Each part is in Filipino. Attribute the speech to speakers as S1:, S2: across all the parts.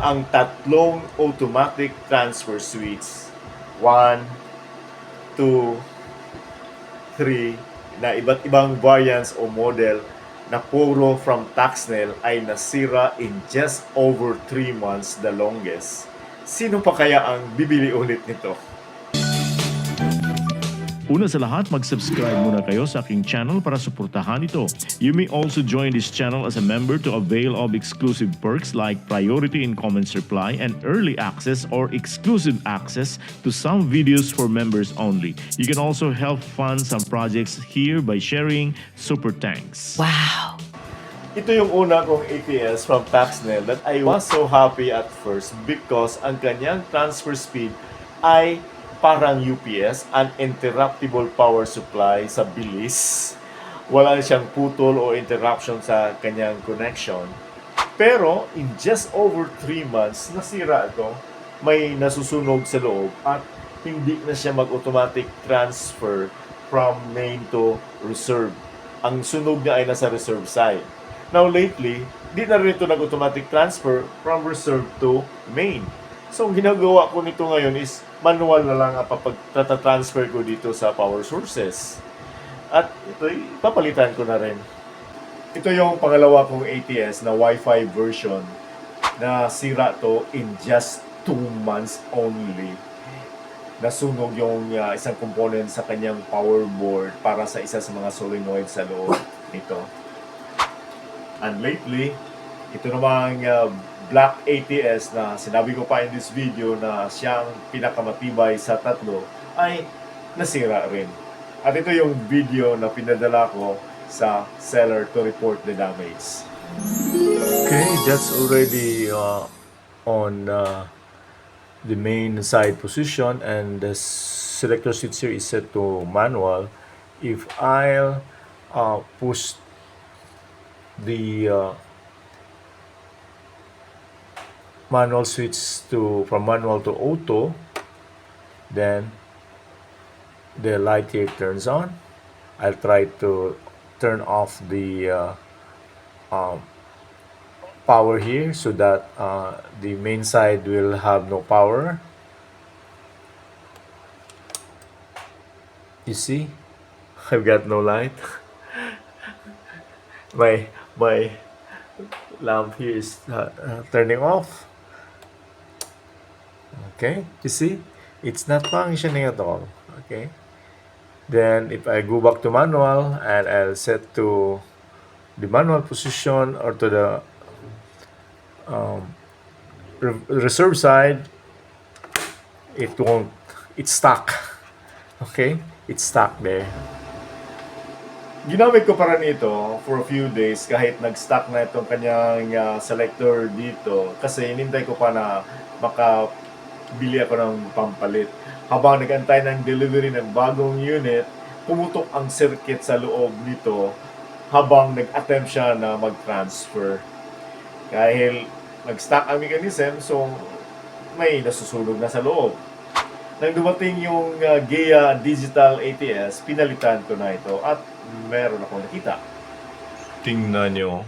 S1: ang tatlong automatic transfer switch. 1, 2, 3 na iba't ibang variants o model na puro from Taxnel ay nasira in just over 3 months, the longest. Sino pa kaya ang bibili ulit nito?
S2: Una sa lahat, mag-subscribe muna kayo sa aking channel para suportahan ito. You may also join this channel as a member to avail of exclusive perks like priority in comments reply and early access or exclusive access to some videos for members only. You can also help fund some projects here by sharing super thanks.
S3: Wow!
S1: Ito yung una kong ATS from Taxnel that I was so happy at first because ang kanyang transfer speed ay parang UPS, uninterruptible power supply sa bilis. Wala siyang putol o interruption sa kanyang connection. Pero in just over 3 months, nasira ito. May nasusunog sa loob at hindi na siya mag-automatic transfer from main to reserve. Ang sunog niya ay nasa reserve side. Now lately, di na rin ito nag-automatic transfer from reserve to main. So, ang ginagawa ko nito ngayon is manual na lang ang pag-transfer ko dito sa power sources. At ito, papalitan ko na rin. Ito yung pangalawa kong ATS na Wi-Fi version na sira to in just 2 months only. Nasunog yung isang component sa kanyang power board para sa isa sa mga solenoid sa loob nito. And lately, ito namang black ATS na sinabi ko pa in this video na siyang pinakamatibay sa tatlo ay nasira rin. At ito yung video na pinadala ko sa seller to report the damage. Okay, that's already on the main side position and the selector switch here is set to manual. If I'll push the manual switch from manual to auto, then the light here turns on. I'll try to turn off the power here so that the main side will have no power. You see, I've got no light. my lamp here is turning off. Okay, you see, it's not functioning at all. Okay, then if I go back to manual and I'll set to the manual position or to the reserve side, it won't, it's stuck. Okay, it's stuck there. Ginamit ko pa rin ito for a few days kahit nag-stuck na itong kanyang selector dito kasi hinintay ko pa na makabili ako ng pampalit. Habang nag-antay ng delivery ng bagong unit, pumutok ang circuit sa loob nito habang nag-attempt siya na mag-transfer. Dahil nag-stuck ang mechanism, so may nasusunog na sa loob. Nang dumating yung GEA Digital ATS, pinalitan ko na ito at meron akong nakita. Tingnan nyo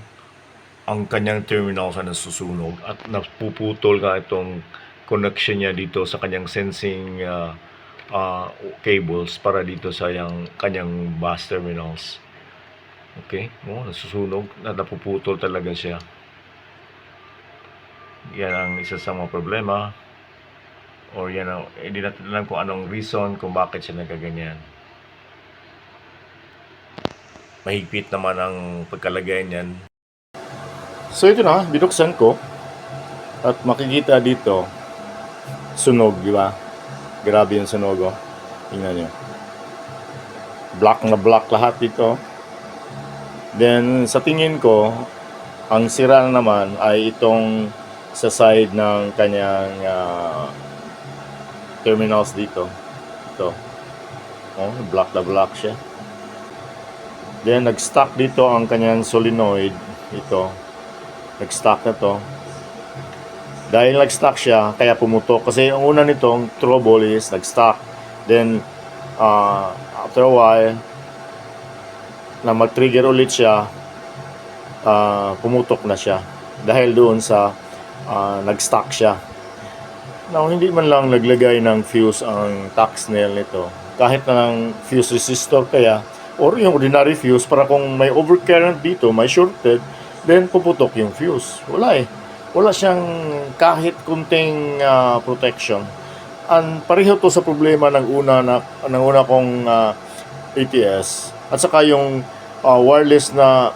S1: ang kanyang terminal sa nasusunog at napuputol ka itong connection niya dito sa kanyang sensing cables para dito sa kanyang bus terminals. Okay, nasusunog na napuputol talaga siya. Yan ang isa sa mga problema. Or yan, hindi natin alam kung anong reason kung bakit siya nagaganyan. Mahigpit naman ang pagkalagay niyan. So ito na, binuksan ko. At makikita dito, sunog, di ba? Grabe yung sunog, oh. Tingnan nyo. Black na black lahat dito. Then, sa tingin ko, ang sira na naman ay itong sa side ng kanyang terminals dito. Ito. Oh, black na black siya. Then, nag-stuck dito ang kanyang solenoid. Ito. Nag-stuck na to. Dahil nag-stuck siya, kaya pumutok. Kasi ang una nitong trouble is nag-stuck. Then, after a while, na mag-trigger ulit siya, pumutok na siya. Dahil doon sa nag-stock siya. Now, hindi man lang naglagay ng fuse ang Taxnel nito. Kahit na ng fuse resistor kaya, or yung ordinary fuse, para kung may overcurrent dito, may shorted, then puputok yung fuse. Wala eh. Wala siyang kahit kunting protection. Pareho to sa problema ng una kong ATS. At saka yung wireless na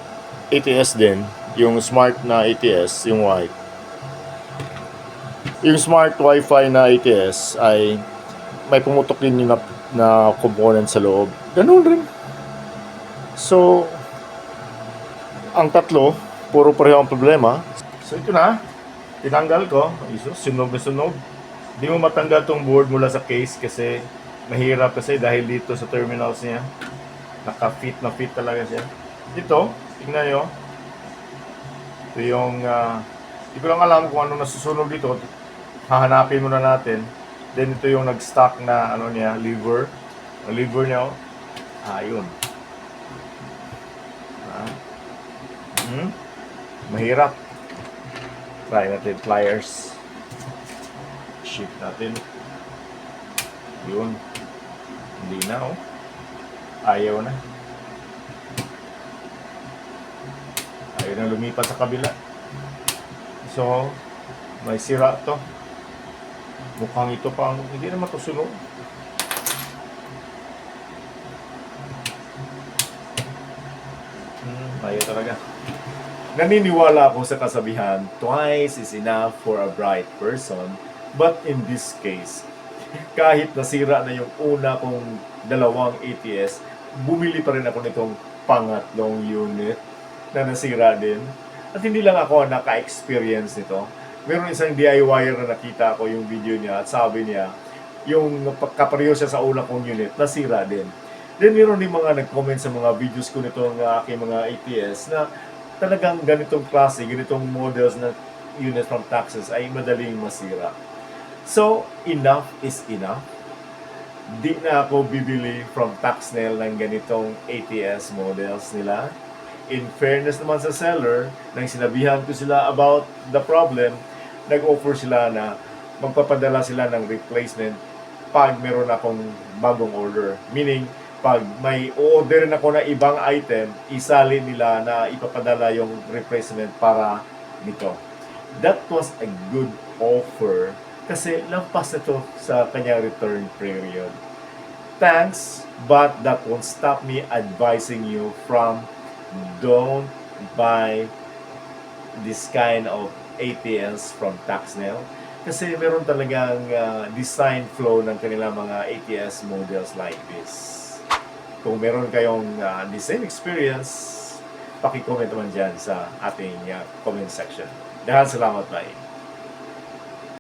S1: ATS din, yung smart na ATS, yung white. Yung smart Wi-Fi na ATS ay may pumutok din yung na component sa loob. Ganun rin. So, ang tatlo, puro pareho ang problema. So, ito na. Tinanggal ko. Sunog na sunog. Hindi mo matanggal tong board mula sa case kasi mahirap kasi dahil dito sa terminals niya. Naka-fit na fit talaga siya. Ito, tingnan nyo. Ito yung, hindi ko lang alam kung ano nasusunog dito. Hahanapin muna natin. Then ito yung nag-stock na ano niya, lever. Ang lever niya, yun. Mahirap. Try natin pliers. Shift natin. Yun. Hindi na, Ayaw na. Ayaw na lumipat sa kabila. So, may sira to. Mukhang ito pang hindi naman ito sunog. Ayaw talaga. Naniniwala ako sa kasabihan, twice is enough for a bright person. But in this case, kahit nasira na yung una kong dalawang ATS, bumili pa rin ako nitong pangatlong unit na nasira din. At hindi lang ako naka-experience nito. Meron isang DIYer na nakita ko yung video niya at sabi niya, yung kapareho siya sa una kong unit, nasira din. Then meron din mga nag-comment sa mga videos ko nito ng aking mga ATS na talagang ganitong klase, ganitong models na unit from Taxes ay madaling masira. So, enough is enough. Di na ako bibili from Taxnel ng ganitong ATS models nila. In fairness naman sa seller, nang sinabihan ko sila about the problem, nag-offer sila na magpapadala sila ng replacement pag meron akong bagong order. Meaning, pag may order ako na ibang item, isali nila na ipapadala yung replacement para nito. That was a good offer kasi lampas na to sa kanyang return period. Thanks, but that won't stop me advising you from don't buy this kind of ATS from Taxnel kasi meron talagang design flow ng kanilang mga ATS models like this. Kung meron kayong the same experience, paki-comment naman dyan sa ating comment section. Dahil salamat, bye.